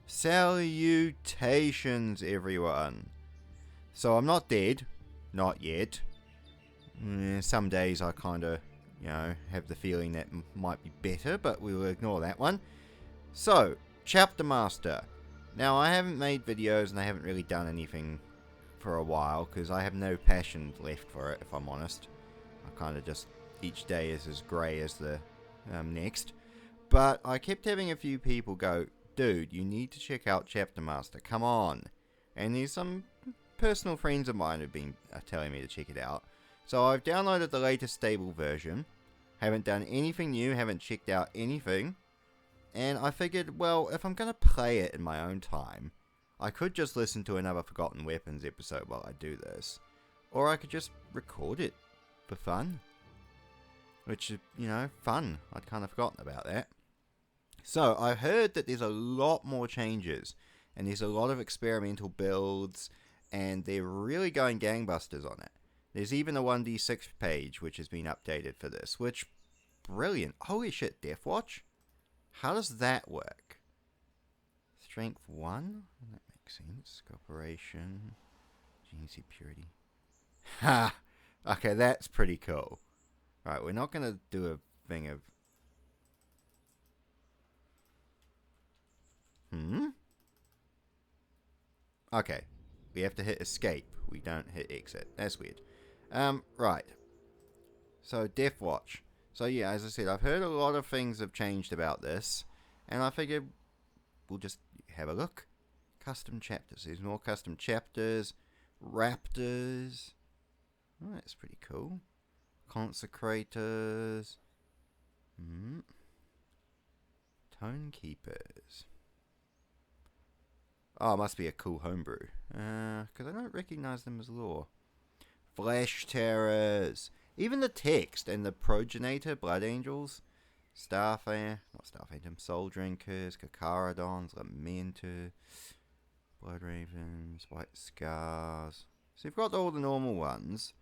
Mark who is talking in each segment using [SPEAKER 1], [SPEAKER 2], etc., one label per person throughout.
[SPEAKER 1] Salutations, everyone. So I'm not dead. Not yet. Some days I kind of, have the feeling that might be better, but we will ignore that one. So, Chapter Master. Now, I haven't made videos and I haven't really done anything for a while because I have no passion left for it, if I'm honest. I kind of just, each day is as grey as the next. But I kept having a few people go, dude, you need to check out Chapter Master, come on. And there's some personal friends of mine who've been telling me to check it out. So I've downloaded the latest stable version, haven't done anything new, haven't checked out anything, and I figured, well, if I'm going to play it in my own time, I could just listen to another Forgotten Weapons episode while I do this, or I could just record it for fun. Which is, fun. I'd kind of forgotten about that. So, I heard that there's a lot more changes, and there's a lot of experimental builds, and they're really going gangbusters on it. There's even a 1d6 page which has been updated for this, which, brilliant. Holy shit, Deathwatch? How does that work? Strength 1? That makes sense. Cooperation. Genius, purity. Ha! Okay, that's pretty cool. Right, we're not going to do a thing of... Okay. We have to hit escape. We don't hit exit. That's weird. Right. So, Deathwatch. So, yeah, as I said, I've heard a lot of things have changed about this. And I figured we'll just have a look. Custom chapters. There's more custom chapters. Raptors. Oh, that's pretty cool. Consecrators. Tone Keepers. Oh, it must be a cool homebrew. Because I don't recognize them as lore. Flesh Terrors. Even the text and the Progenitor, Blood Angels. Not Starphantom, Soul Drinkers, Kakaradons, Lamentor, Blood Ravens, White Scars. So you've got all the normal ones.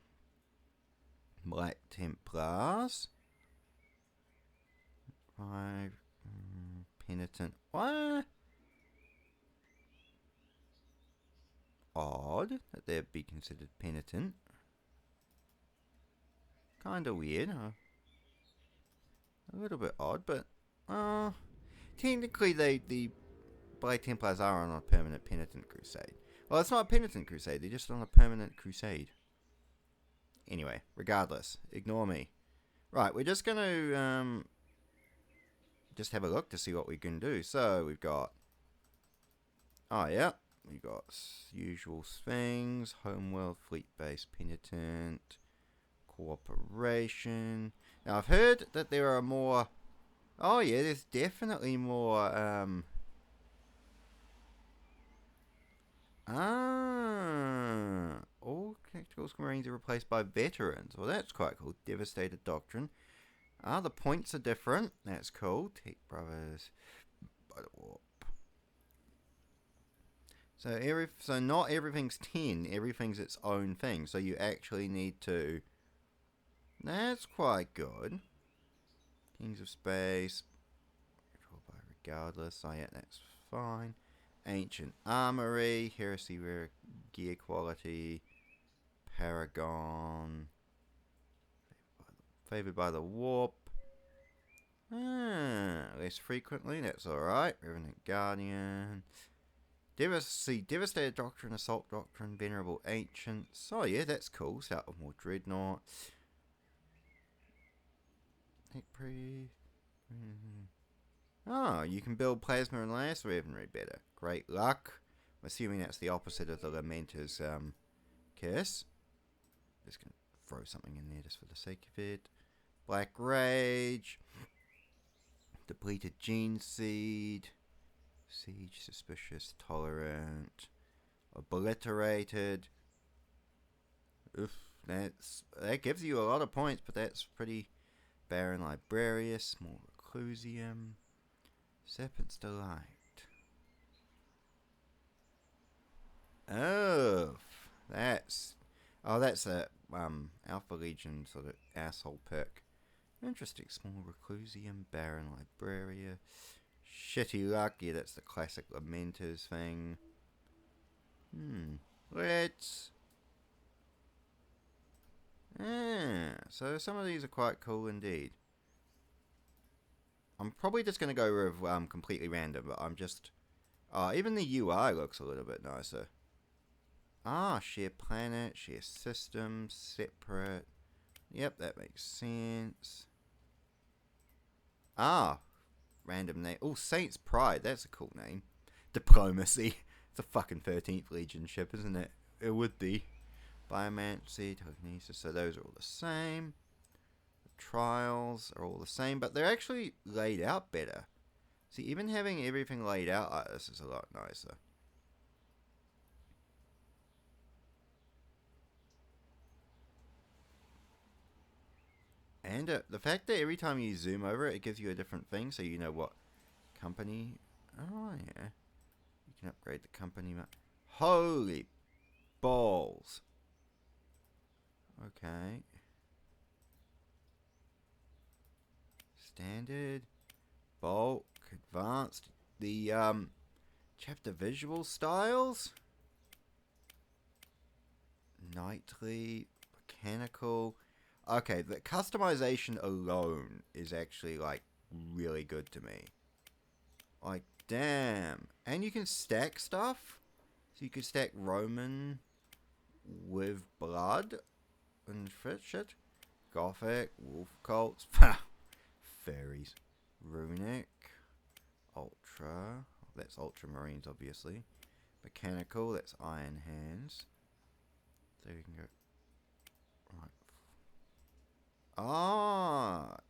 [SPEAKER 1] Black Templars. 5. Penitent. What? Odd that they'd be considered penitent. Kinda weird. A little bit odd, but technically the Black Templars are on a permanent penitent crusade. Well, it's not a penitent crusade, they're just on a permanent crusade. Anyway, regardless, ignore me. Right, we're just gonna just have a look to see what we can do. So we've got we've got usual things, homeworld, fleet-based penitent, cooperation. Now I've heard that there are more. Oh yeah, there's definitely more. All tactical marines are replaced by veterans. Well, that's quite cool. Devastated Doctrine. The points are different. That's cool. Tech Brothers by the Warp. So not everything's 10. Everything's its own thing. So you actually need to. That's quite good. Kings of Space. Regardless. Oh yeah, that's fine. Ancient Armory. Heresy Rare Gear Quality. Paragon. Favored by the Warp. Less frequently. That's alright. Revenant Guardian. Devastated Doctrine, Assault Doctrine, Venerable Ancients. Oh yeah, that's cool. Start with more Dreadnought. Oh, you can build Plasma and Last Weaponry better. Great Luck. I'm assuming that's the opposite of the Lamentor's curse. Just gonna throw something in there just for the sake of it. Black Rage. Depleted Gene Seed. Siege, Suspicious, Tolerant, Obliterated. Oof, that gives you a lot of points, but that's pretty. Baron Librarius, Small Reclusium, Serpent's Delight. That's a Alpha Legion sort of asshole perk. Interesting. Small Reclusium, Baron Libraria, Shitty luck. Yeah, that's the classic Lamenters thing. Let's... so some of these are quite cool indeed. I'm probably just going to go with completely random, but I'm just... even the UI looks a little bit nicer. Share planet, share system, separate. Yep, that makes sense. Random name. Oh, Saint's Pride. That's a cool name. Diplomacy. It's a fucking 13th Legion ship, isn't it? It would be. Biomancy, telekinesis. So those are all the same. The trials are all the same, but they're actually laid out better. See, even having everything laid out like this is a lot nicer. And the fact that every time you zoom over it, it gives you a different thing, so you know what company... Oh, yeah. You can upgrade the company map. Holy balls. Okay. Standard. Bulk. Advanced. The, chapter visual styles. Nightly. Mechanical. Okay, the customization alone is actually, like, really good to me. Like, damn. And you can stack stuff. So you could stack Roman with blood and shit. Gothic, wolf cults, fairies, runic, ultra. That's ultramarines, obviously. Mechanical, that's iron hands. So you can go... Right.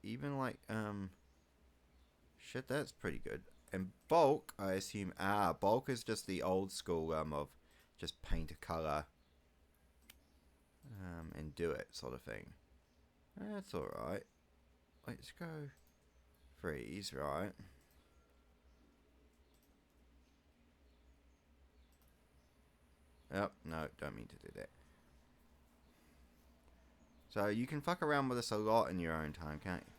[SPEAKER 1] Even like, shit, that's pretty good. And bulk, I assume, bulk is just the old school, of just paint a color, and do it sort of thing. That's alright. Let's go freeze, right? Oh, no, don't mean to do that. So you can fuck around with this a lot in your own time, can't you?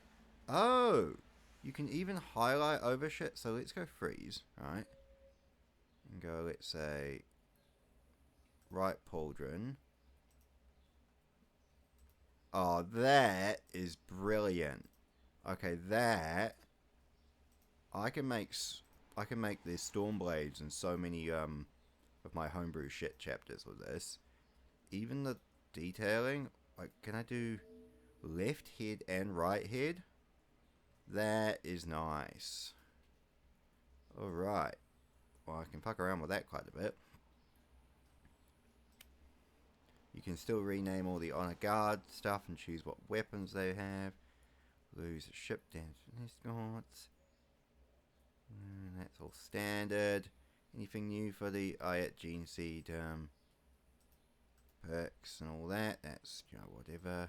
[SPEAKER 1] Oh! You can even highlight over shit. So let's go freeze, right? And go, let's say, right pauldron. Oh, that is brilliant. Okay, that I can make these storm blades and so many of my homebrew shit chapters with this. Even the detailing, like, can I do left head and right head? That is nice. Alright. Well, I can fuck around with that quite a bit. You can still rename all the honor guard stuff and choose what weapons they have. Lose a ship down to escorts. That's all standard. Anything new for the Gene Seed perks and all that? That's, you know, whatever.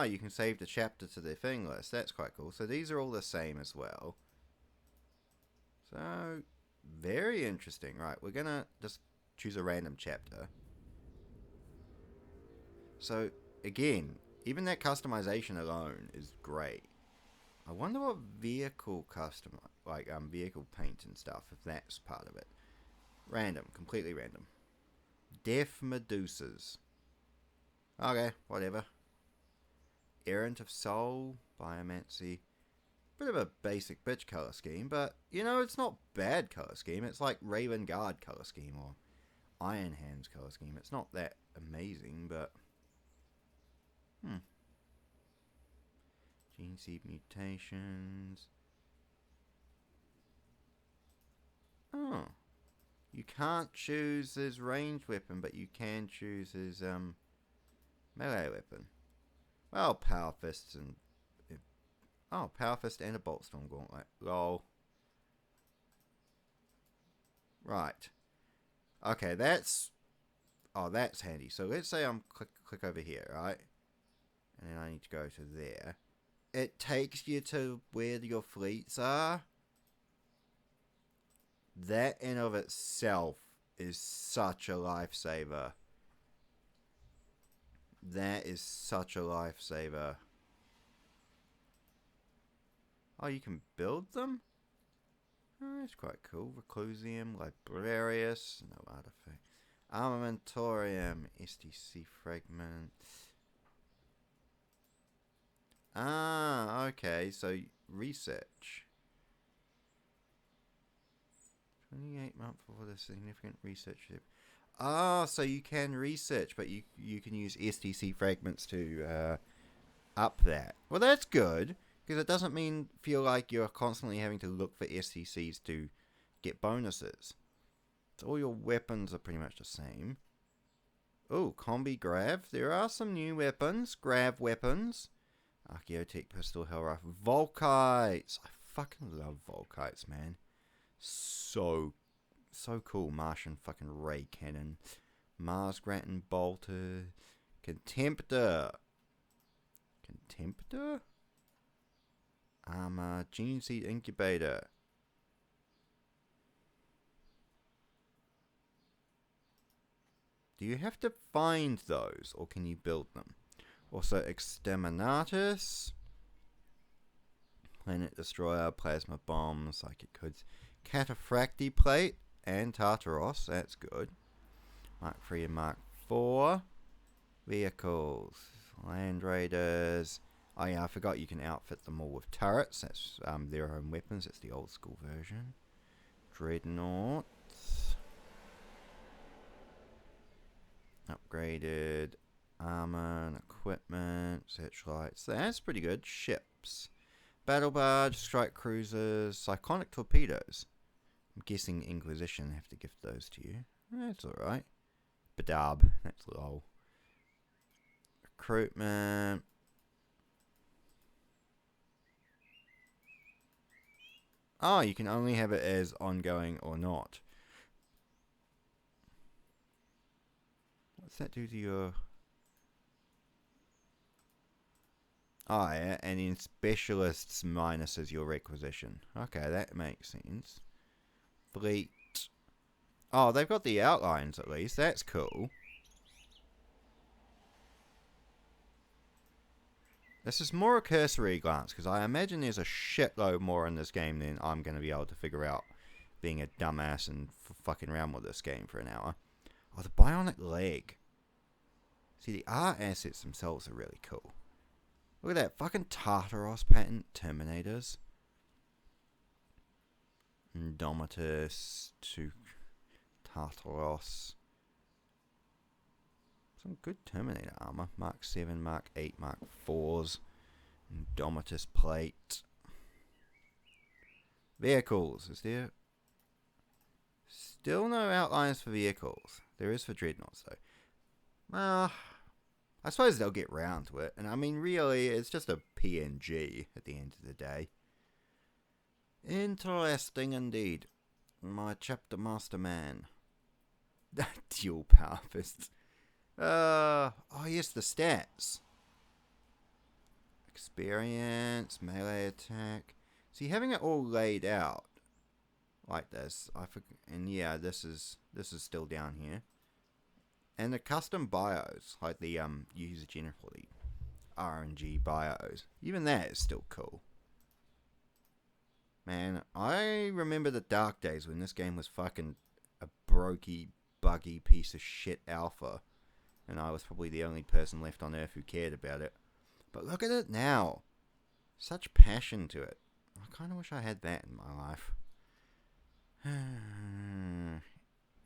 [SPEAKER 1] You can save the chapter to the thing list. That's quite cool. So these are all the same as well. So, very interesting. Right, we're gonna just choose a random chapter. So, again, even that customization alone is great. I wonder what vehicle vehicle paint and stuff, if that's part of it. Random, completely random. Deaf Medusas. Okay, whatever. Errant of Soul, Biomancy. Bit of a basic bitch colour scheme, but, you know, it's not bad colour scheme. It's like Raven Guard colour scheme or Iron Hands colour scheme. It's not that amazing, but... Gene Seed Mutations. Oh. You can't choose his ranged weapon, but you can choose his, melee weapon. Well, Power Fists and... Oh, Power Fist and a Bolt Storm Gauntlet. Lol. Right. Okay, that's... Oh, that's handy. So let's say I'm click over here, right? And then I need to go to there. It takes you to where your fleets are. That in of itself is such a lifesaver. That is such a lifesaver. Oh, you can build them? Oh, that's quite cool. Reclusium, Librarius, no artifact. Armamentorium, STC fragment. Ah, okay, so research. 28 months before the significant research. Ah, so you can research, but you can use STC fragments to up that. Well, that's good, because it doesn't feel like you're constantly having to look for STCs to get bonuses. So all your weapons are pretty much the same. Oh, Combi Grav. There are some new weapons. Grav weapons. Archaeotech pistol, hell rifle. Volkites. I fucking love Volkites, man. So cool. Martian fucking ray cannon. Mars Grattan bolter. Contemptor. Armor. Gene seed incubator. Do you have to find those, or can you build them? Also, Exterminatus, Planet Destroyer, Plasma Bomb, Psychic Codes, Cataphracti Plate, and Tartaros, that's good. Mark 3 and Mark 4. Vehicles, Land Raiders. Oh yeah, I forgot you can outfit them all with turrets, that's their own weapons, that's the old school version. Dreadnought. Upgraded armor and equipment, searchlights. That's pretty good. Ships. Battle barge, strike cruisers, cyclonic torpedoes. I'm guessing Inquisition have to gift those to you. That's alright. Badab. That's lol. Recruitment. Oh, you can only have it as ongoing or not. What's that do to your... Oh yeah, and in specialists minuses your requisition. Okay, that makes sense. Fleet. Oh, they've got the outlines at least. That's cool. This is more a cursory glance, because I imagine there's a shitload more in this game than I'm going to be able to figure out, being a dumbass and fucking around with this game for an hour. Oh, the bionic leg. See, the art assets themselves are really cool. Look at that, fucking Tartaros patent Terminators. Dominus to Tartaros. Some good Terminator armor. Mark 7, Mark 8, Mark 4s. Dominus plate. Vehicles. Is there... Still no outlines for vehicles. There is for Dreadnoughts though. I suppose they'll get round to it. And I mean, really, it's just a PNG at the end of the day. Interesting indeed. My chapter master man. Dual power fists. Oh yes, the stats. Experience, melee attack. See, having it all laid out like this, and yeah, this is still down here. And the custom bios, like the user generally RNG bios, even that is still cool. Man, I remember the dark days when this game was fucking a brokey, buggy piece of shit alpha, and I was probably the only person left on Earth who cared about it. But look at it now. Such passion to it. I kind of wish I had that in my life.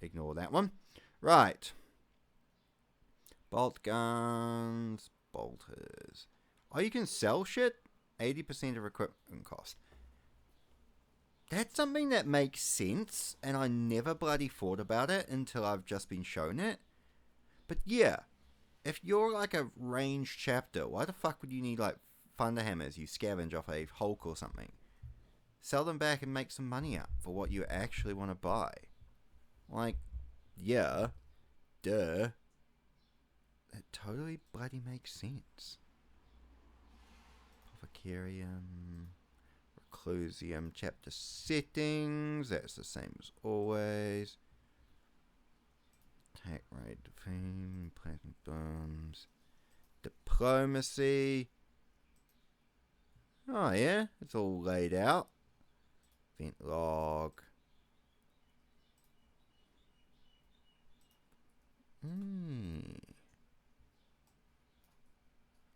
[SPEAKER 1] Ignore that one. Right. Bolt guns. Bolters. Oh, you can sell shit? 80% of equipment cost. That's something that makes sense, and I never bloody thought about it until I've just been shown it. But yeah, if you're like a ranged chapter, why the fuck would you need like thunderhammers you scavenge off a Hulk or something? Sell them back and make some money up for what you actually want to buy. Like, yeah, duh. It totally bloody makes sense. Apothecarium, Reclusium, chapter settings, that's the same as always. Attack rate, fame, plasma bombs, diplomacy. Oh yeah, it's all laid out. Vent log.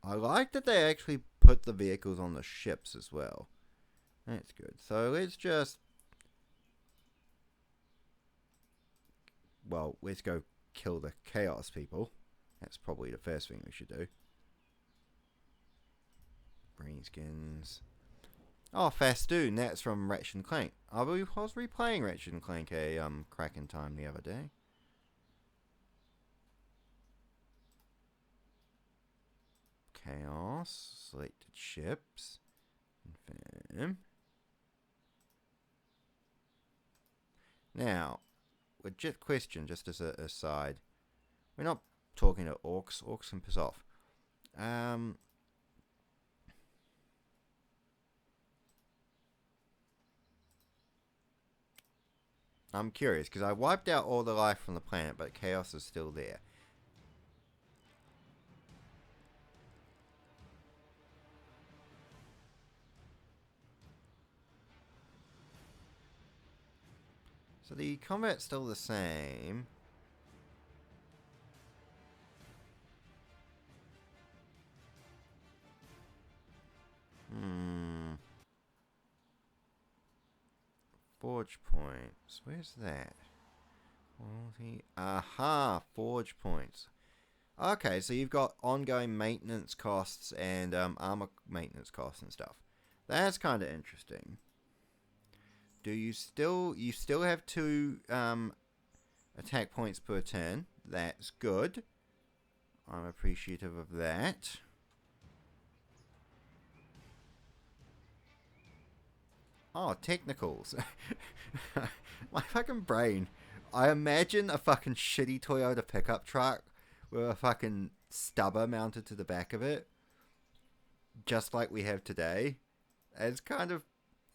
[SPEAKER 1] I like that they actually put the vehicles on the ships as well. That's good. So let's just... Well, let's go kill the Chaos people. That's probably the first thing we should do. Greenskins. Oh, Fastoon. That's from Ratchet and Clank. I was replaying Ratchet and Clank a Kraken time the other day. Chaos. Selected ships. Confirm. Now, legit question, just as an aside. We're not talking to orcs. Orcs can piss off. I'm curious, because I wiped out all the life from the planet, but Chaos is still there. So the combat's still the same. Forge points. Where's that? Aha, forge points. Okay, so you've got ongoing maintenance costs and armor maintenance costs and stuff. That's kind of interesting. Do you still have 2 attack points per turn? That's good. I'm appreciative of that. Oh, technicals. My fucking brain. I imagine a fucking shitty Toyota pickup truck with a fucking stubber mounted to the back of it, just like we have today. It's kind of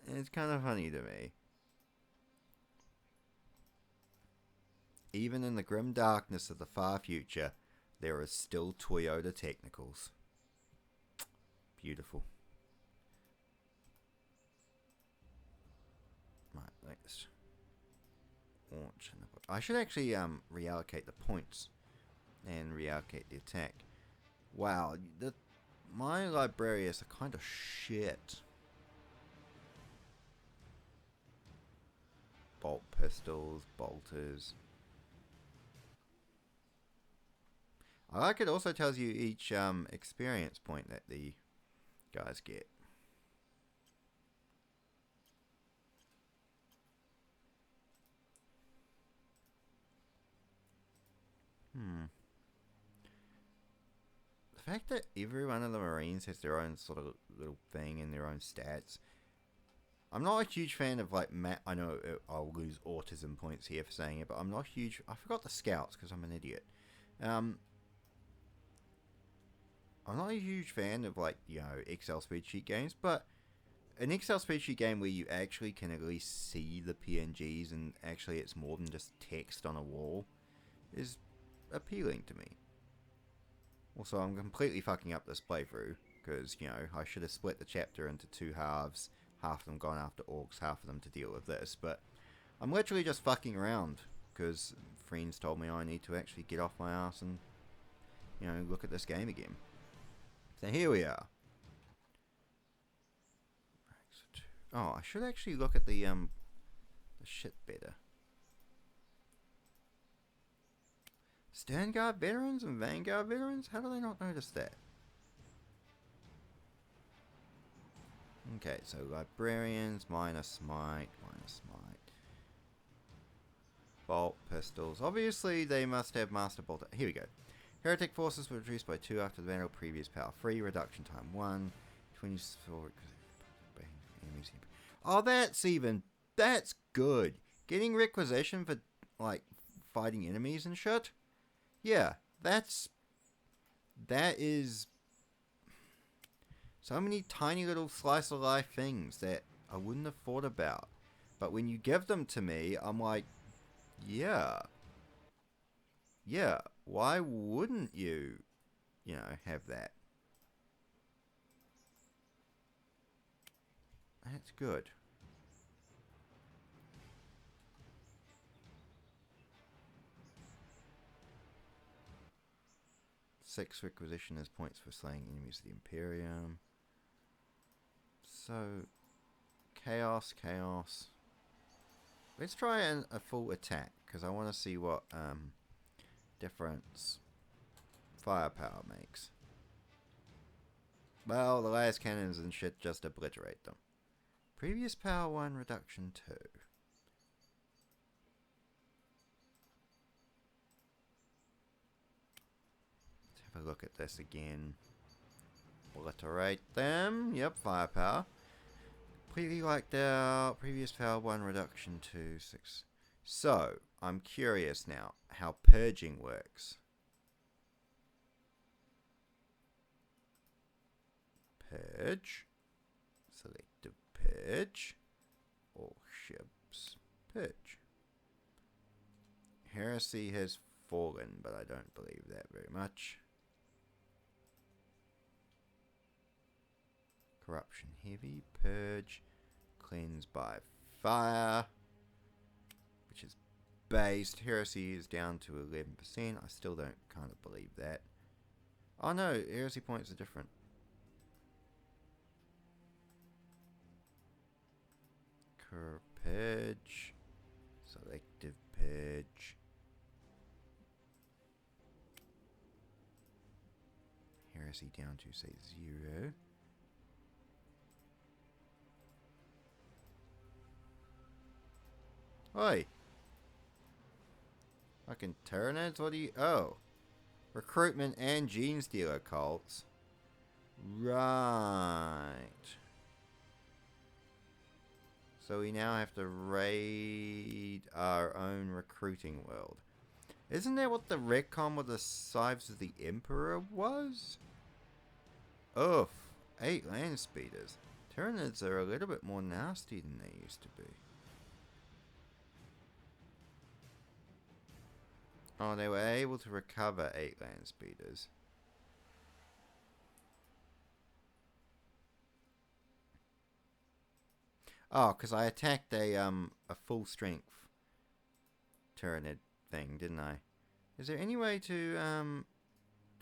[SPEAKER 1] funny to me. Even in the grim darkness of the far future, there are still Toyota technicals. Beautiful. Right, let's launch. I should actually reallocate the points and reallocate the attack. Wow, my librarians are kind of shit. Bolt pistols, bolters. I like it also tells you each experience point that the guys get. The fact that every one of the Marines has their own sort of little thing and their own stats. I'm not a huge fan of like I know I'll lose autism points here for saying it, but I'm not huge. I forgot the scouts because I'm an idiot. I'm not a huge fan of like Excel spreadsheet games, but an Excel spreadsheet game where you actually can at least see the PNGs and actually it's more than just text on a wall is appealing to me. Also, I'm completely fucking up this playthrough because I should have split the chapter into 2 halves. Half of them gone after orcs, half of them to deal with this, but I'm literally just fucking around because friends told me I need to actually get off my ass and look at this game again. So here we are. Oh, I should actually look at the shit better. Sternguard veterans and Vanguard veterans? How do they not notice that? Okay, so librarians, minus smite. Bolt pistols. Obviously, they must have master bolt. Here we go. Heretic forces were reduced by 2 after the battle. Previous power 3. Reduction time 1. 24. Oh, that's good. Getting requisition for like fighting enemies and shit. Yeah, that is so many tiny little slice of life things that I wouldn't have thought about. But when you give them to me, I'm like, yeah, why wouldn't you, have that? That's good. Six requisition as points for slaying enemies of the Imperium. So, chaos. Let's try a full attack, because I want to see what difference firepower makes. Well, the latest cannons and shit just obliterate them. Previous power 1, reduction 2. Let's have a look at this again. Obliterate them. Yep, firepower. Completely wiped out. Previous power 1, reduction 2, 6. So, I'm curious now how purging works. Purge. Selective purge. All ships purge. Heresy has fallen, but I don't believe that very much. Corruption heavy, purge, cleanse by fire, which is based. Heresy is down to 11%. I still don't kind of believe that. Oh no, heresy points are different. Purge, selective purge. Heresy down to say 0. Oi! Fucking Tyranids? What do you... Oh. Recruitment and gene stealer cults. Right. So we now have to raid our own recruiting world. Isn't that what the retcon with the Scythes of the Emperor was? Oof. 8 land speeders. Tyranids are a little bit more nasty than they used to be. Oh, they were able to recover 8 land speeders. Oh, because I attacked a full strength Tyranid thing, didn't I? Is there any way to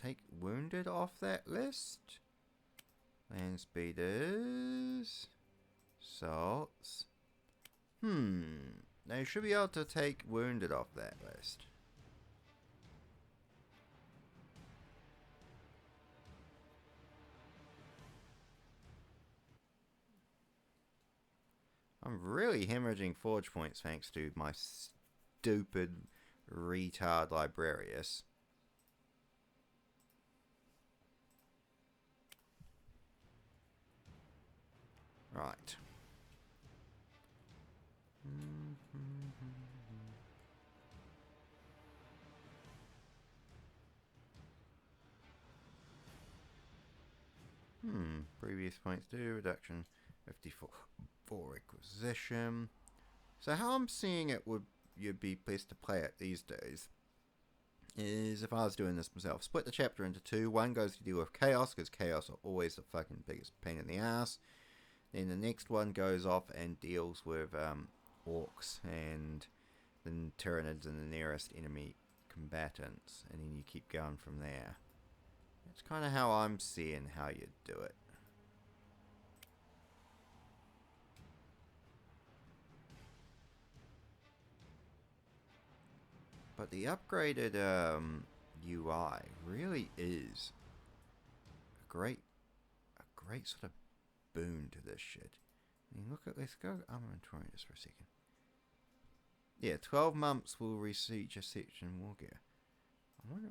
[SPEAKER 1] take wounded off that list? Land speeders, salts. They should be able to take wounded off that list. I'm really hemorrhaging forge points thanks to my stupid retard librarius. Right. Previous points due, reduction 54 for requisition. So how I'm seeing it would you'd be best to play it these days is if I was doing this myself. Split the chapter into 2. One goes to deal with chaos, because chaos are always the fucking biggest pain in the ass. Then the next one goes off and deals with orcs and the Tyranids and the nearest enemy combatants, and then you keep going from there. That's kind of how I'm seeing how you do it. But the upgraded UI really is a great sort of boon to this shit. I mean, let's go inventory just for a second. Yeah, 12 months will research a section war gear. I wonder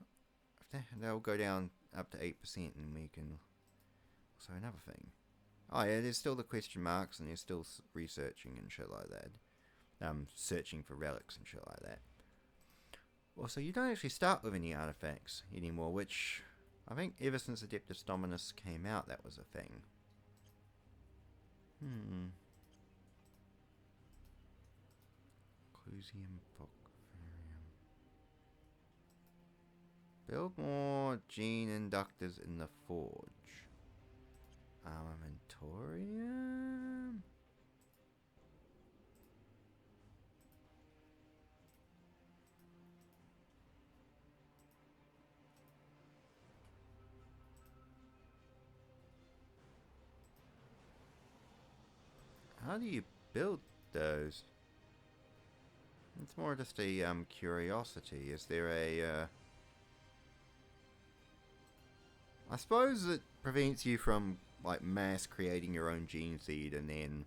[SPEAKER 1] if they'll go down up to 8% and we can... So another thing. Oh yeah, there's still the question marks and there's still researching and shit like that. Searching for relics and shit like that. Well, so you don't actually start with any artifacts anymore, which I think ever since Adeptus Dominus came out, that was a thing. Clusium Vocarium. Build more gene inductors in the forge. Armamentorium. How do you build those? It's more just a curiosity. Is there a... I suppose it prevents you from like mass creating your own gene seed and then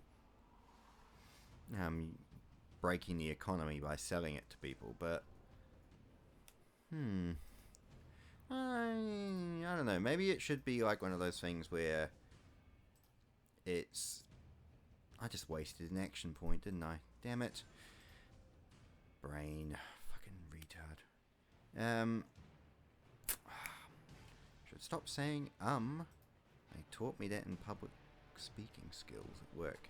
[SPEAKER 1] breaking the economy by selling it to people, but I don't know. Maybe it should be like one of those things where it's... I just wasted an action point, didn't I? Damn it. Brain. Fucking retard. Should stop saying They taught me that in public speaking skills at work.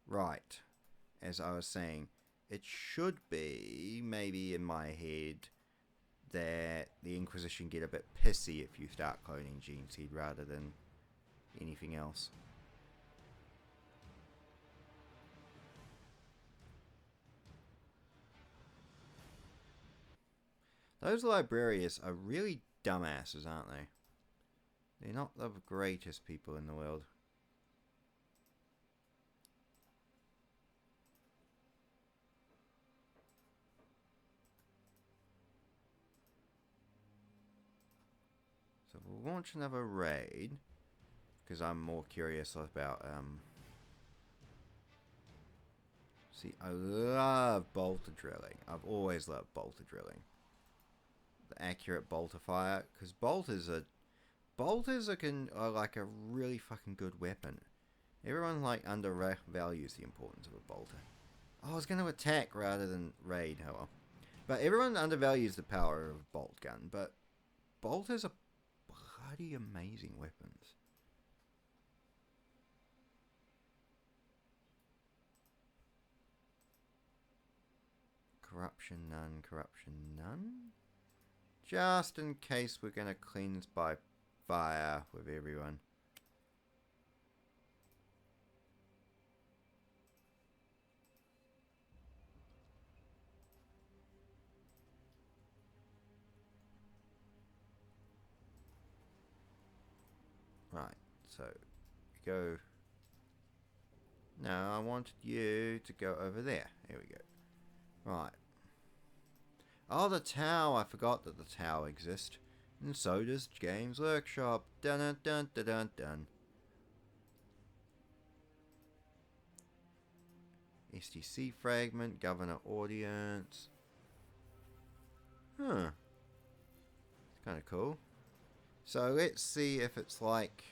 [SPEAKER 1] Right. As I was saying, it should be, maybe in my head, that the Inquisition get a bit pissy if you start cloning Gene Seed rather than anything else. Those librarians are really dumbasses, aren't they? They're not the greatest people in the world. So we'll launch another raid, because I'm more curious about, see, I love bolter drilling. I've always loved bolter drilling. The accurate bolter fire, because bolters are like a really fucking good weapon. Everyone like undervalues the importance of a bolter. Oh, I was going to attack rather than raid, however. But everyone undervalues the power of a bolt gun, but bolters are bloody amazing weapons. Corruption none, corruption none. Just in case we're going to cleanse by fire with everyone. Right, so go. No, I wanted you to go over there. Here we go. Right. Oh, the Tau. I forgot that the Tau exists. And so does Games Workshop. Dun dun dun dun dun dun. STC fragment, Governor Audience. Huh. It's kind of cool. So let's see if it's like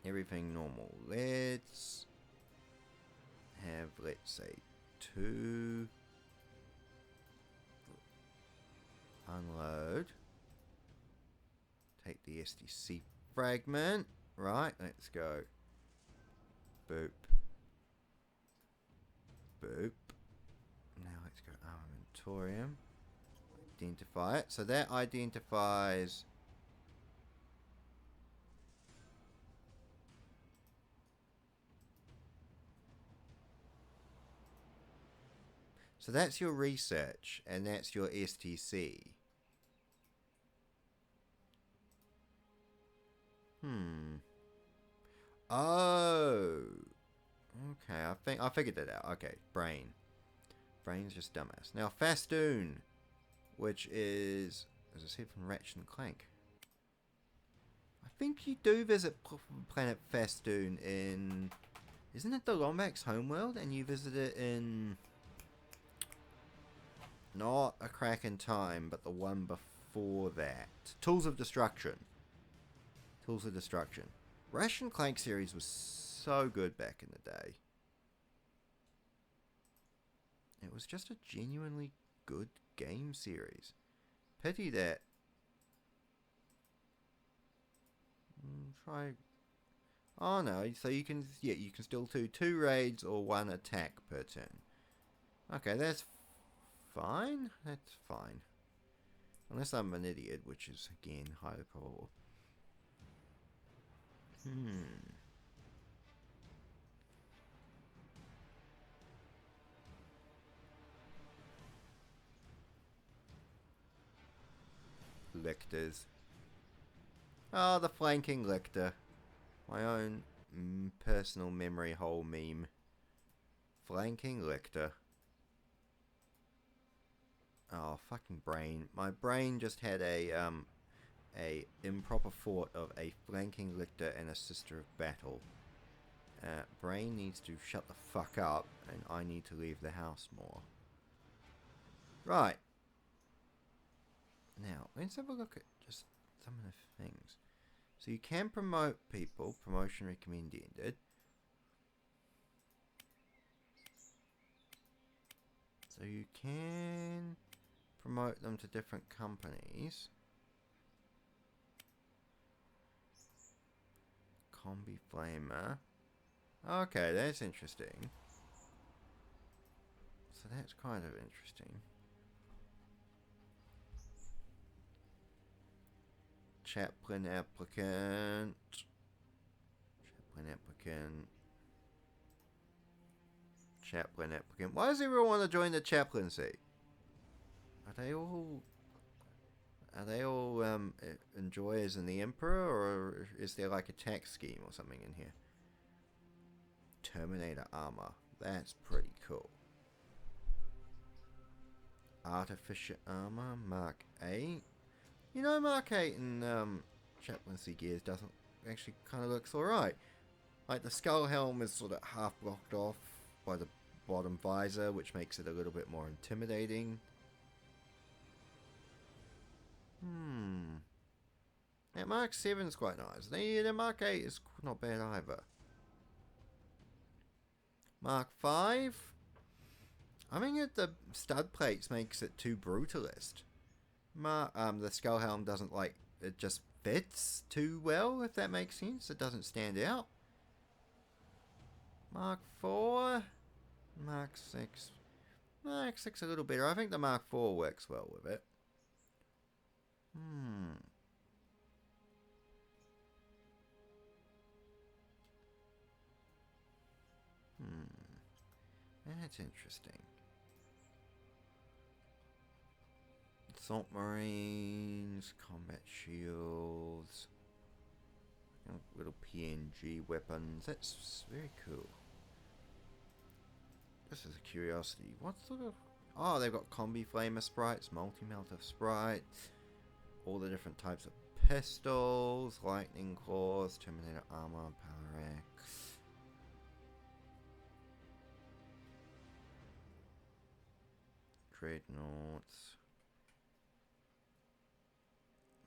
[SPEAKER 1] everything normal. Let's have, let's say, 2 unload. Take the STC fragment. Right, let's go. Boop. Boop. Now let's go armamentorium. Identify it. So that identifies... So that's your research, and that's your STC. Oh. Okay, I think I figured that out. Okay, brain. Brain's just dumbass. Now, Fastoon, which is, as I said, from Ratchet and Clank. I think you do visit planet Fastoon in... Isn't it the Lombax homeworld? And you visit it in... Not A Crack in Time, but the one before that. Tools of Destruction. Tools of Destruction. Ratchet and Clank series was so good back in the day. It was just a genuinely good game series. Pity that. Try. Oh no! So you can, yeah, you can still do 2 raids or 1 attack per turn. Okay, that's fine. That's fine. Unless I'm an idiot, which is again highly probable. Lectors. Oh, the flanking lictor. My own personal memory hole meme. Flanking lictor. Oh, fucking brain. My brain just had a improper thought of a flanking lictor and a sister of battle. Brain needs to shut the fuck up, and I need to leave the house more. Right. Now, let's have a look at just some of the things. So you can promote people. Promotion recommended. So you can promote them to different companies. Combi Flamer. Okay, that's interesting. So that's kind of interesting. Chaplain applicant. Chaplain applicant. Chaplain applicant. Why does everyone want to join the chaplaincy? Are they all enjoyers in the Emperor, or is there like a tax scheme or something in here? Terminator armor. That's pretty cool. Artificer armor, Mark 8. You know, Mark 8 in chaplaincy gears doesn't actually kind of looks alright. Like the skull helm is sort of half blocked off by the bottom visor, which makes it a little bit more intimidating. That Mark 7's quite nice. The Mark 8 is not bad either. Mark 5? I think the stud plates makes it too brutalist. The skull helm doesn't it just fits too well, if that makes sense. It doesn't stand out. Mark 4? Mark 6? Mark 6 a little better. I think the Mark 4 works well with it. That's interesting. Assault Marines, combat shields, little PNG weapons. That's very cool. This is a curiosity. What sort of... Oh, they've got combi flamer sprites, multi-melter sprites, all the different types of pistols, lightning claws, Terminator armor, power axe. Dreadnoughts.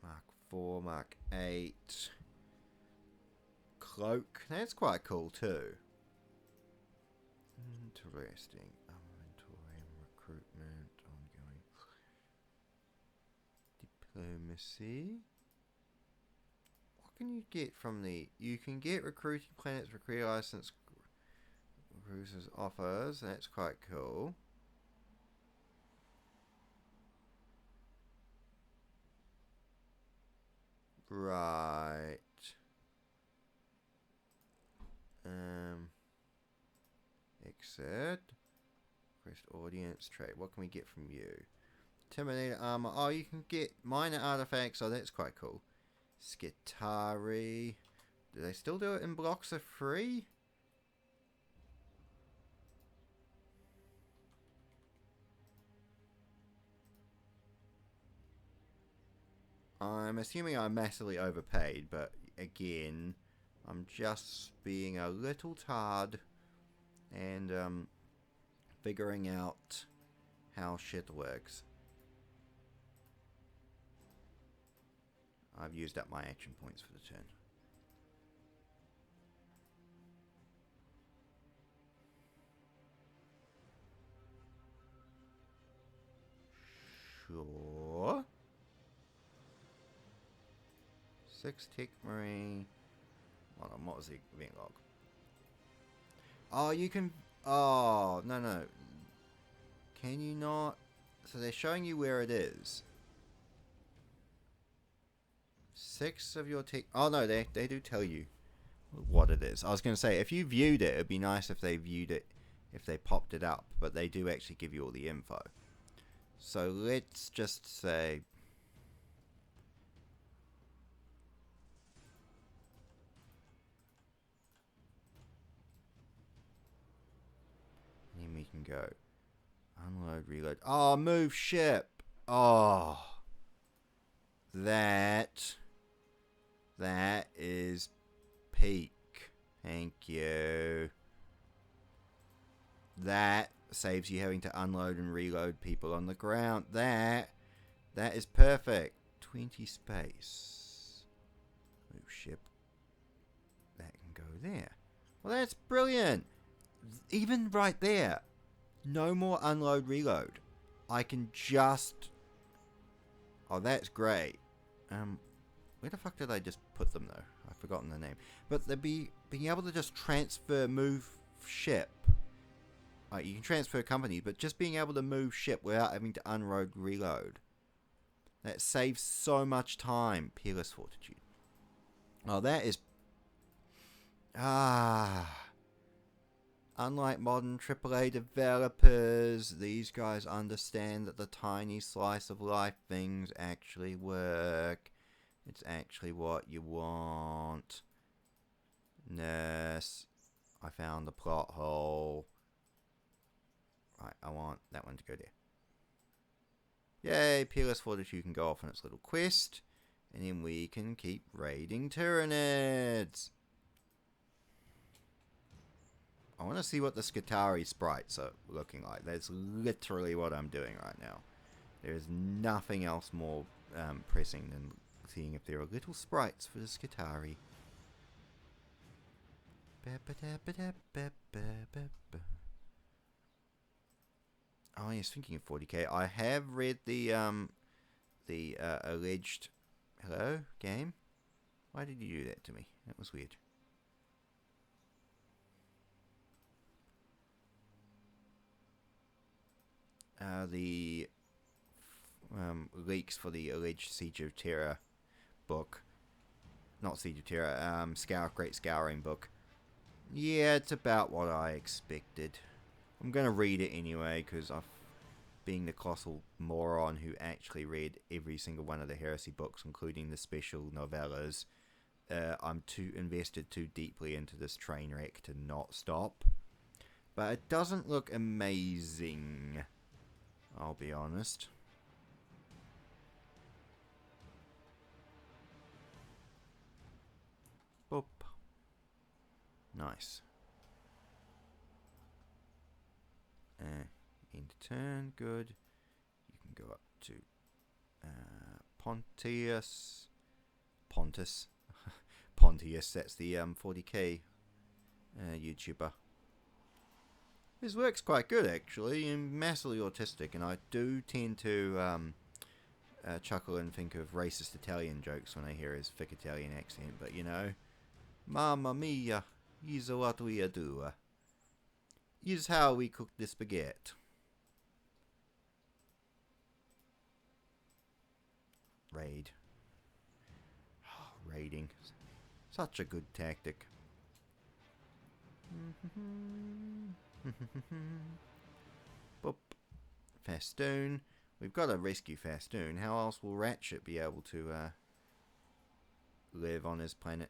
[SPEAKER 1] Mark 4, Mark 8. Cloak. That's quite cool too. Interesting. Inventory, recruitment, ongoing. Diplomacy. What can you get from the... You can get recruiting planets, recruit license, cruisers offers. That's quite cool. Right. Exit. Request audience trade. What can we get from you? Terminator armor. Oh, you can get minor artifacts. Oh, that's quite cool. Skitari. Do they still do it in blocks of 3? I'm assuming I'm massively overpaid, but again, I'm just being a little tard and figuring out how shit works. I've used up my action points for the turn. Sure. 6 tick marine. Hold on, what was the event log? Oh, you can... Oh, no. Can you not... So they're showing you where it is. 6 of your tick... Oh, no, they do tell you what it is. I was going to say, if you viewed it, it'd be nice if they viewed it, if they popped it up. But they do actually give you all the info. So let's just say... can go. Unload, reload. Oh, move ship. Oh. That is peak. Thank you. That saves you having to unload and reload people on the ground. That is perfect. 20 space. Move ship. That can go there. Well, that's brilliant. Even right there. No more unload, reload. I can just... Oh, that's great. Where the fuck did I just put them, though? I've forgotten the name. But being able to just transfer, move ship. You can transfer companies, but just being able to move ship without having to unload, reload. That saves so much time. Peerless Fortitude. Oh, that is... Unlike modern AAA developers, these guys understand that the tiny slice of life things actually work. It's actually what you want. Nurse. I found the plot hole. Right, I want that one to go there. Yay, Peerless Fortitude can go off on its little quest. And then we can keep raiding Tyranids. I want to see what the Skitarii sprites are looking like. That's literally what I'm doing right now. There's nothing else more pressing than seeing if there are little sprites for the Skitarii. Oh yes, thinking of 40k, I have read the alleged... Hello, game? Why did you do that to me? That was weird. The leaks for the alleged Siege of Terror book. Not Siege of Terror, Great Scouring book. Yeah, it's about what I expected. I'm going to read it anyway, because being the colossal moron who actually read every single one of the Heresy books, including the special novellas, I'm too invested too deeply into this train wreck to not stop. But it doesn't look amazing, I'll be honest. Boop. Nice. End turn, good. You can go up to Pontius. Pontius, that's the 40k YouTuber. His work's quite good, actually, and massively autistic, and I do tend to chuckle and think of racist Italian jokes when I hear his thick Italian accent, but you know, Mamma mia, is what we do. Is how we cook the spaghetti. Raid. Oh, raiding. Such a good tactic. Boop. Fastoon. We've got to rescue Fastoon. How else will Ratchet be able to live on his planet?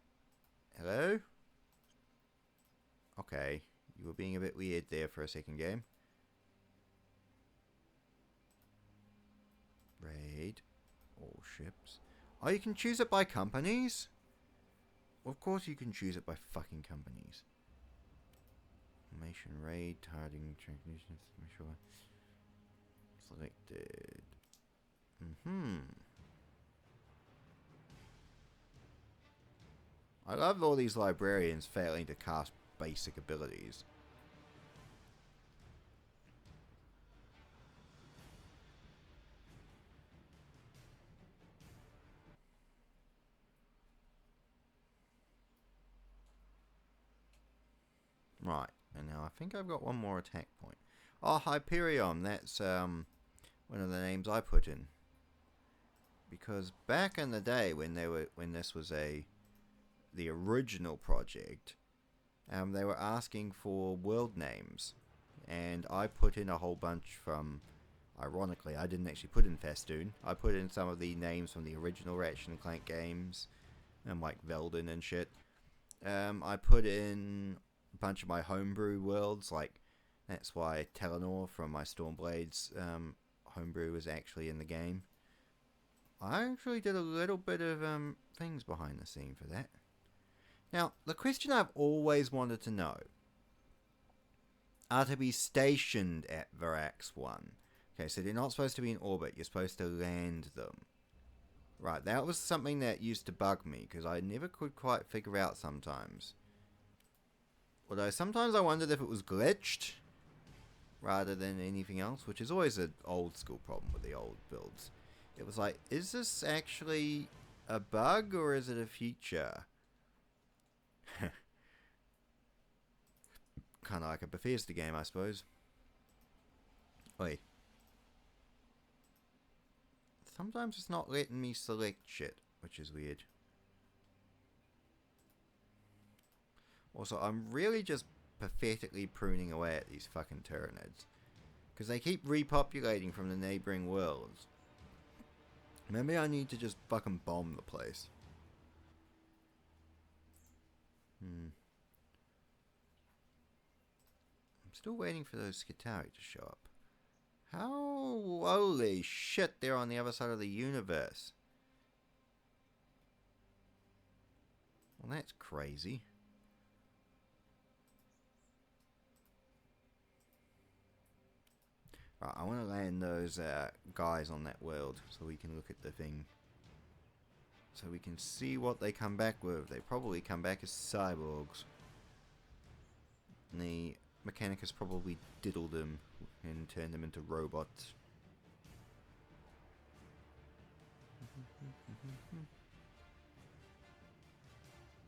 [SPEAKER 1] Hello? Okay. You were being a bit weird there for a second, game. Raid. All ships. Oh, you can choose it by companies? Well, of course you can choose it by fucking companies. Formation, raid, targeting, transmissions, sure. Selected. I love all these librarians failing to cast basic abilities. Right, and now I think I've got one more attack point. Oh, Hyperion, that's one of the names I put in. Because back in the day when this was the original project, they were asking for world names, and I put in a whole bunch from, ironically, I didn't actually put in Fastoon. I put in some of the names from the original Ratchet and Clank games, like Veldin and shit. I put in a bunch of my homebrew worlds, like That's why Telenor from my Stormblades homebrew was actually in the game. I actually did a little bit of things behind the scene for that. Now, the question I've always wanted to know are to be stationed at Varax 1. Okay, so they're not supposed to be in orbit, you're supposed to land them. Right, that was something that used to bug me, because I never could quite figure out sometimes. Although sometimes I wondered if it was glitched, rather than anything else, which is always an old school problem with the old builds. It was like, is this actually a bug, or is it a feature? Kind of like a Bethesda game, I suppose. Wait. Sometimes it's not letting me select shit, which is weird. Also, I'm really just pathetically pruning away at these fucking Tyranids, because they keep repopulating from the neighboring worlds. Maybe I need to just fucking bomb the place. I'm still waiting for those Skitarii to show up. How? Holy shit, they're on the other side of the universe. Well, that's crazy. Right, I want to land those guys on that world so we can look at the thing. So we can see what they come back with. They probably come back as cyborgs. And the Mechanicus probably diddled them and turned them into robots.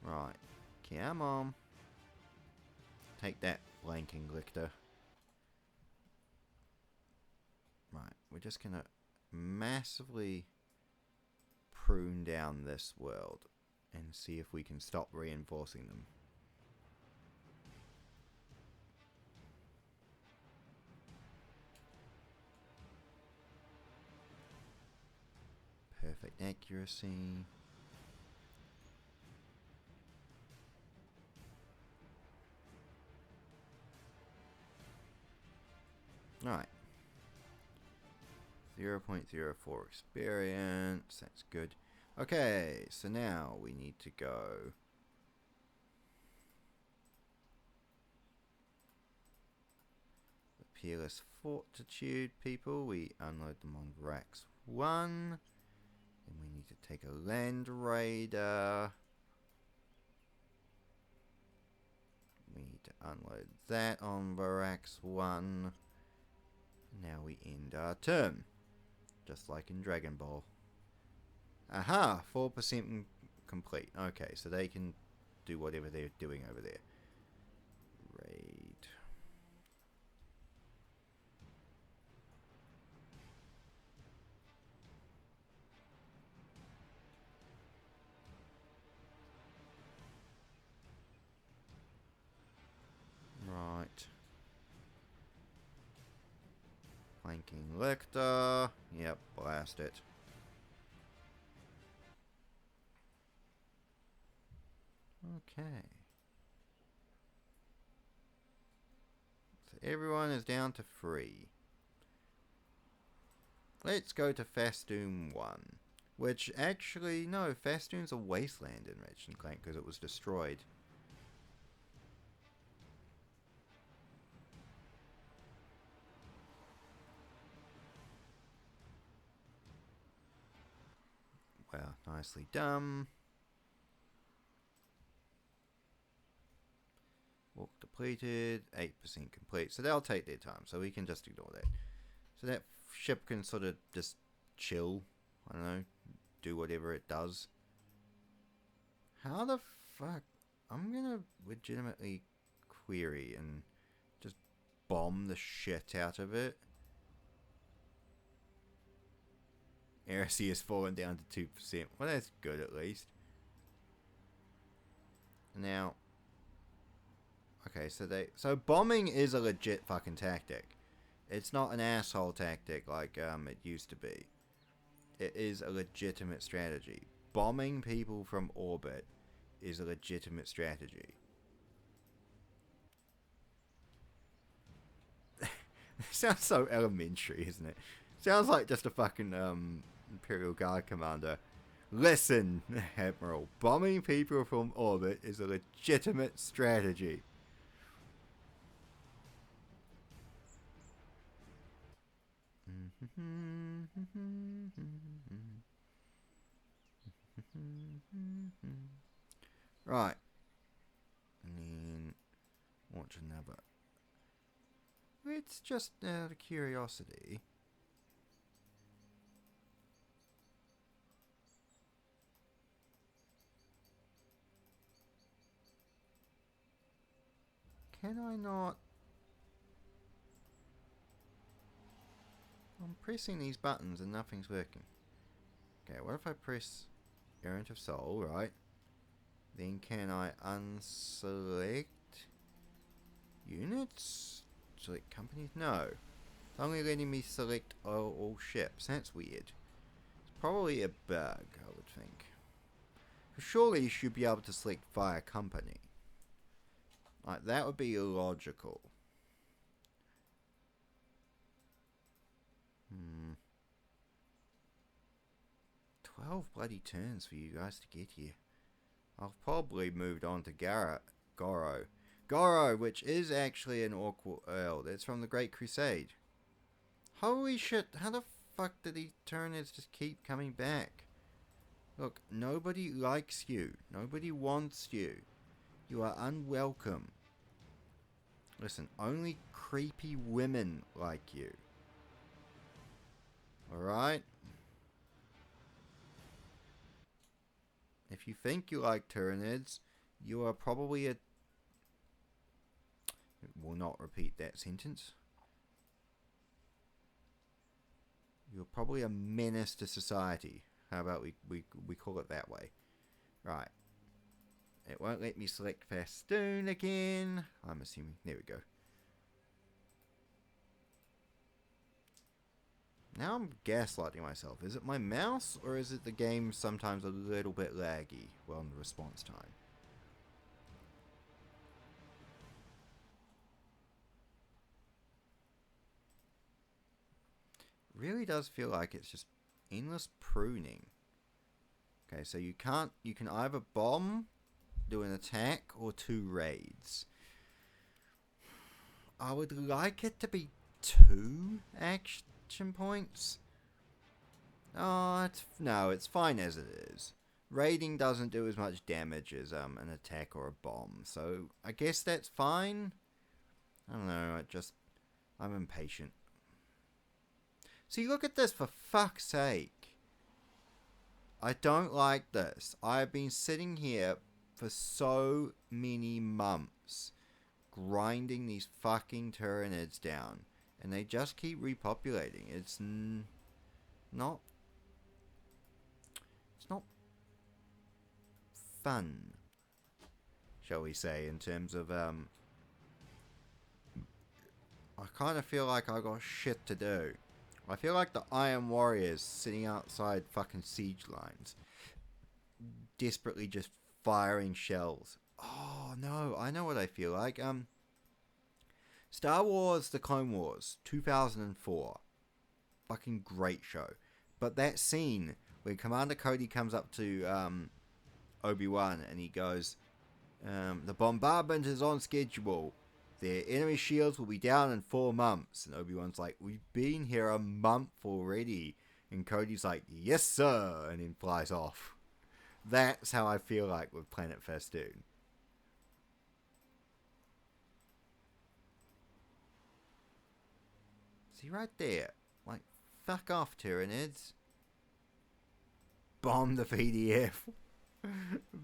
[SPEAKER 1] Right, come on. Take that, blanking lictor. Right, we're just gonna massively prune down this world and see if we can stop reinforcing them. Perfect accuracy. Alright. 0.04 experience. That's good. Okay, so now we need to go. The Peerless Fortitude people. We unload them on Varax 1. And we need to take a Land Raider. We need to unload that on Varax 1. Now we end our turn. Just like in Dragon Ball. Aha! 4% complete. Okay, so they can do whatever they're doing over there. Raid. Right. Flanking Lecter. Yep, blast it. Okay. So everyone is down to 3. Let's go to Fastoon 1. Which actually, no, Fastoon's a wasteland in Ratchet & Clank because it was destroyed. Well, nicely done. Walk depleted, 8% complete. So they'll take their time, so we can just ignore that. So that ship can sort of just chill. I don't know, do whatever it does. How the fuck? I'm gonna legitimately query and just bomb the shit out of it. Heresy has fallen down to 2%. Well, that's good at least. Now, okay, so bombing is a legit fucking tactic. It's not an asshole tactic like it used to be. It is a legitimate strategy. Bombing people from orbit is a legitimate strategy. Sounds so elementary, isn't it? Sounds like just a fucking Imperial Guard commander. Listen, Admiral, bombing people from orbit is a legitimate strategy. Right. And then launch another. It's just out of curiosity. Can I not? I'm pressing these buttons and nothing's working. Okay, what if I press Errant of Soul, right? Then can I unselect units? Select companies? No. It's only letting me select all ships. That's weird. It's probably a bug, I would think. Surely you should be able to select via company. Like, that would be illogical. 12 bloody turns for you guys to get here. I've probably moved on to Goro. Goro, which is actually an Orc Earl. That's from the Great Crusade. Holy shit, how the fuck did these Tyranids just keep coming back? Look, nobody likes you. Nobody wants you. You are unwelcome. Listen, only creepy women like you. Alright? If you think you like Tyranids, you are probably a... Will not repeat that sentence. You're probably a menace to society. How about we call it that way? Right. It won't let me select Festoon again. I'm assuming. There we go. Now I'm gaslighting myself. Is it my mouse or is it the game sometimes a little bit laggy on the response time? Really does feel like it's just endless pruning. Okay, so you can either bomb, do an attack, or 2 raids. I would like it to be 2 action points. Oh, it's fine as it is. Raiding doesn't do as much damage as an attack or a bomb, so I guess that's fine. I don't know, I'm impatient. See, look at this, for fuck's sake. I don't like this. I've been sitting here for so many months grinding these fucking Tyranids down, and they just keep repopulating. It's not fun, shall we say, in terms of I kind of feel like I got shit to do. I feel like the Iron Warriors sitting outside fucking siege lines, desperately just firing shells. Oh no, I know what I feel like. Star Wars: The Clone Wars, 2004, fucking great show. But that scene where Commander Cody comes up to Obi-Wan and he goes, "The bombardment is on schedule. Their enemy shields will be down in 4 months." And Obi-Wan's like, "We've been here a month already." And Cody's like, "Yes, sir," and then flies off. That's how I feel like with Planet Festoon. See right there? Like, fuck off, Tyranids. Bomb the PDF.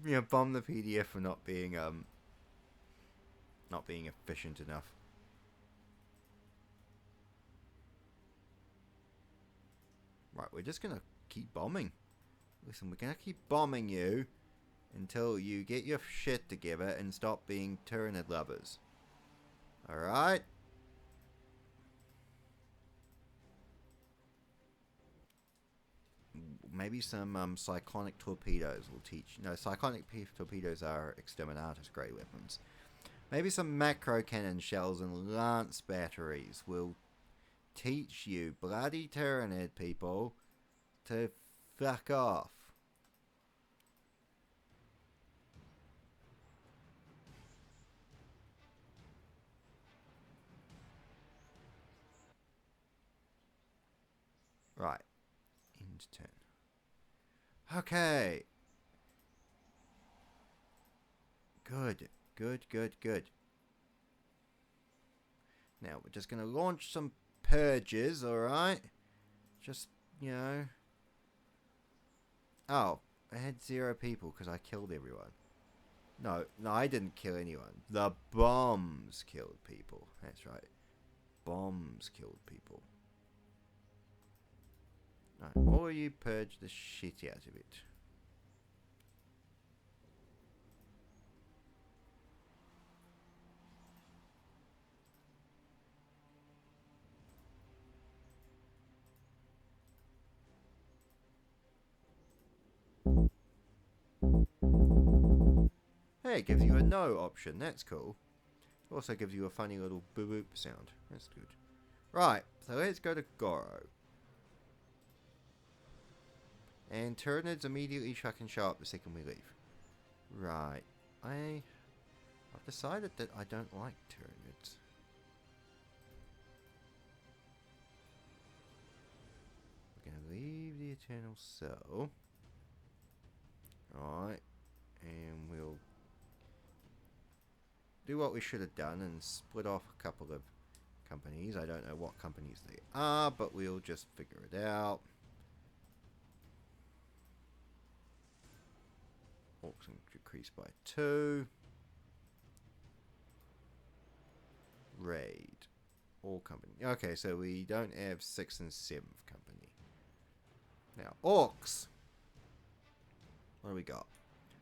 [SPEAKER 1] Yeah, bomb the PDF for not being efficient enough. Right, we're just gonna keep bombing. Listen, we're gonna keep bombing you until you get your shit together and stop being Tyranid lovers. Alright? Maybe some cyclonic torpedoes will teach. No, cyclonic torpedoes are exterminatus grade weapons. Maybe some macro cannon shells and lance batteries will teach you bloody Tyrannid people to fuck off. Right. End turn. Okay. Good. Good, good, good. Now, we're just going to launch some purges, alright? Just, you know. Oh, I had 0 people because I killed everyone. No, I didn't kill anyone. The bombs killed people. That's right. Bombs killed people. Right, or you purge the shit out of it. Hey, it gives you a no option. That's cool. Also gives you a funny little boop sound. That's good. Right, so let's go to Goro. And Tyranids immediately fucking show up the second we leave. Right. I've decided that I don't like Tyranids. We're going to leave the Eternal Cell. Alright. And we'll do what we should have done and split off a couple of companies. I don't know what companies they are, but we'll just figure it out. Orcs decreased by 2. Raid. All company. Okay, so we don't have 6th and 7th company. Now, orcs. What do we got?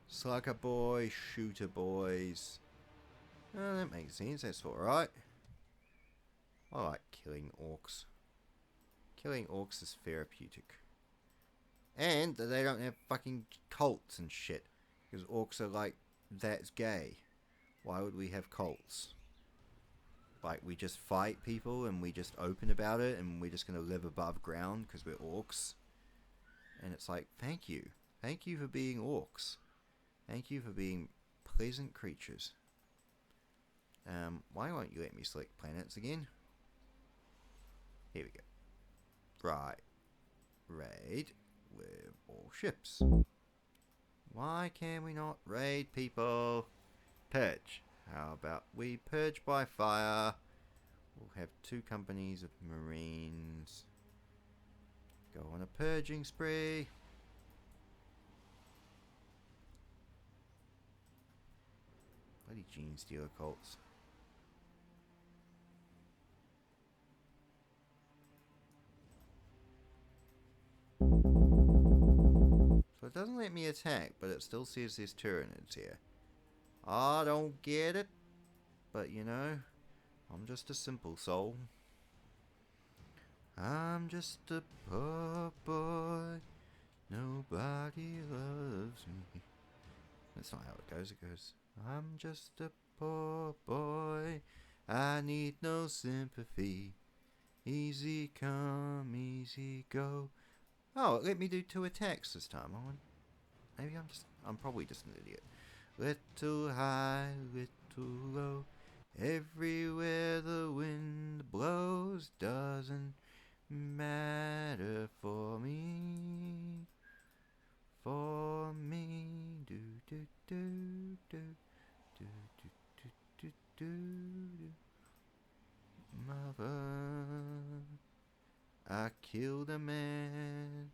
[SPEAKER 1] Slugger boy, shooter boys. Oh, that makes sense. That's alright. I like killing orcs. Killing orcs is therapeutic. And they don't have fucking cults and shit. Because orcs are like, that's gay. Why would we have cults? Like, we just fight people and we just open about it and we're just going to live above ground because we're orcs. And it's like, thank you. Thank you for being orcs. Thank you for being pleasant creatures. Why won't you let me select planets again? Here we go. Right. Raid with all ships. Why can we not raid people? Purge. How about we purge by fire? We'll have 2 companies of marines. Go on a purging spree. Bloody gene stealer cults. So it doesn't let me attack, but it still says there's Tyranids here. I don't get it, but you know, I'm just a simple soul. I'm just a poor boy, nobody loves me. That's not how it goes. It goes, I'm just a poor boy, I need no sympathy. Easy come, easy go. Oh, let me do 2 attacks this time. Maybe I'm probably just an idiot. Little high, little low, everywhere the wind blows, doesn't matter for me. For me, do do do do do do do do do. Mother, I killed a man,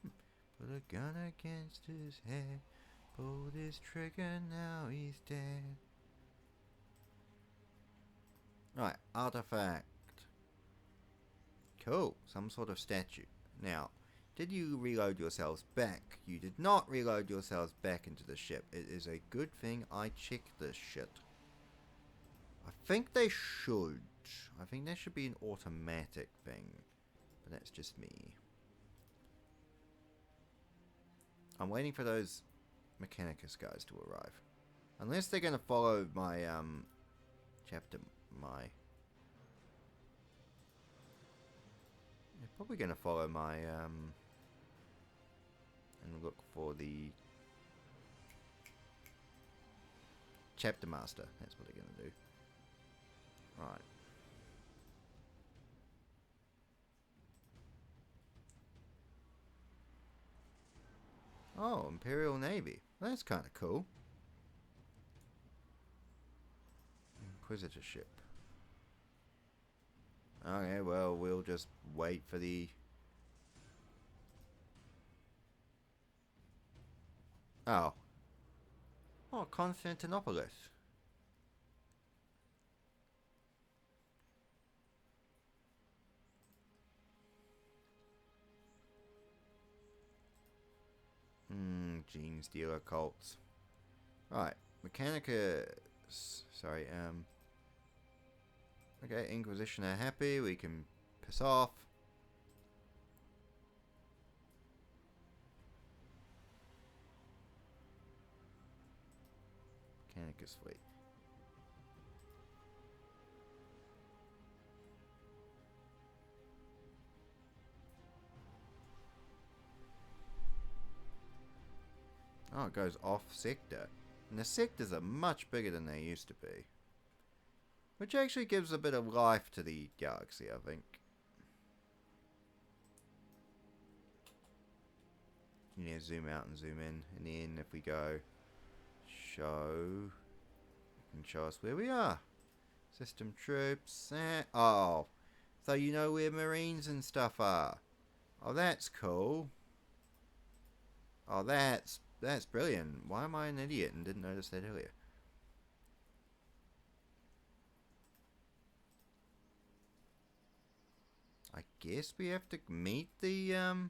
[SPEAKER 1] put a gun against his head, pulled his trigger, now he's dead. Right, artifact. Cool, some sort of statue. Now, did you reload yourselves back? You did not reload yourselves back into the ship. It is a good thing I checked this shit. I think they should. I think that should be an automatic thing. But that's just me. I'm waiting for those Mechanicus guys to arrive. Unless they're going to follow my, Probably going to follow my, and look for the chapter master. That's what they're going to do. Right. Oh, Imperial Navy. That's kind of cool. Inquisitorship. Okay, well, we'll just wait for the... Oh. Oh, Constantinopolis. Gene Stealer cults. Right. Mechanica... Sorry, Okay, Inquisition are happy. We can piss off. Mechanicus fleet. Oh, it goes off sector. And the sectors are much bigger than they used to be. Which actually gives a bit of life to the galaxy, I think. Yeah, zoom out and zoom in. And then if we go show, it can show us where we are. System troops. Oh, so you know where Marines and stuff are. Oh, that's cool. Oh, that's brilliant. Why am I an idiot and didn't notice that earlier? I guess we have to meet the, Well,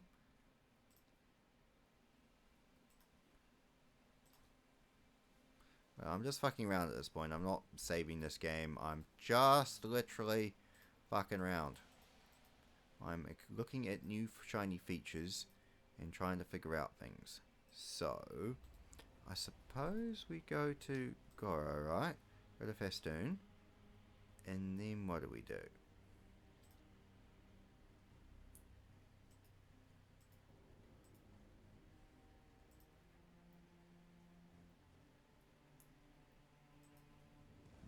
[SPEAKER 1] I'm just fucking around at this point. I'm not saving this game. I'm just literally fucking around. I'm looking at new shiny features and trying to figure out things. So, I suppose we go to Goro, right? Go to Festoon. And then what do we do?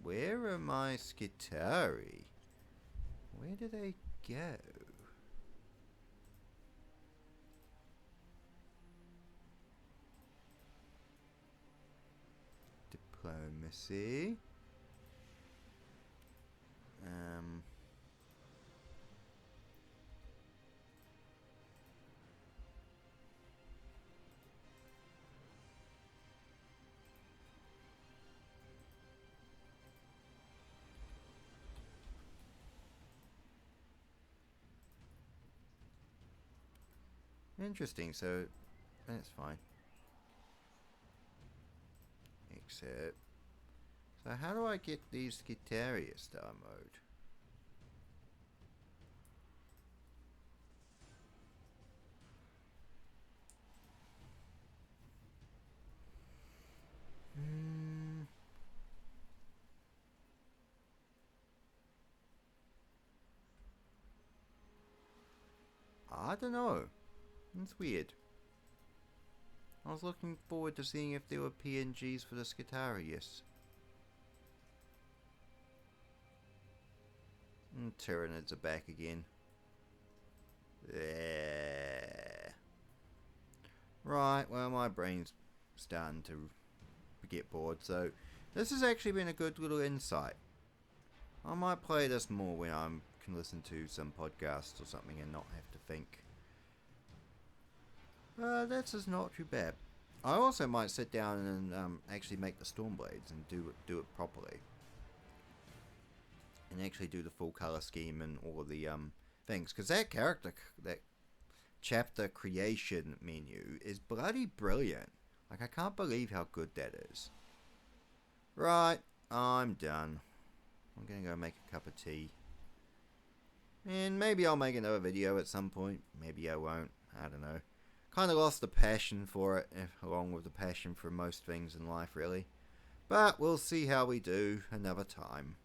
[SPEAKER 1] Where are my Skitari? Where do they go? Diplomacy. Interesting, so that's fine. Except, so how do I get these Skitaria star mode? I don't know. It's weird. I was looking forward to seeing if there were PNGs for the Skitarius. Tyranids are back again. Yeah. Right, well, my brain's starting to get bored, so this has actually been a good little insight. I might play this more when I can listen to some podcasts or something and not have to think. That's just not too bad. I also might sit down and actually make the Stormblades and do it properly. And actually do the full color scheme and all of the things. Because that chapter creation menu is bloody brilliant. Like, I can't believe how good that is. Right, I'm done. I'm gonna go make a cup of tea. And maybe I'll make another video at some point. Maybe I won't. I don't know. Kind of lost the passion for it, along with the passion for most things in life, really. But we'll see how we do another time.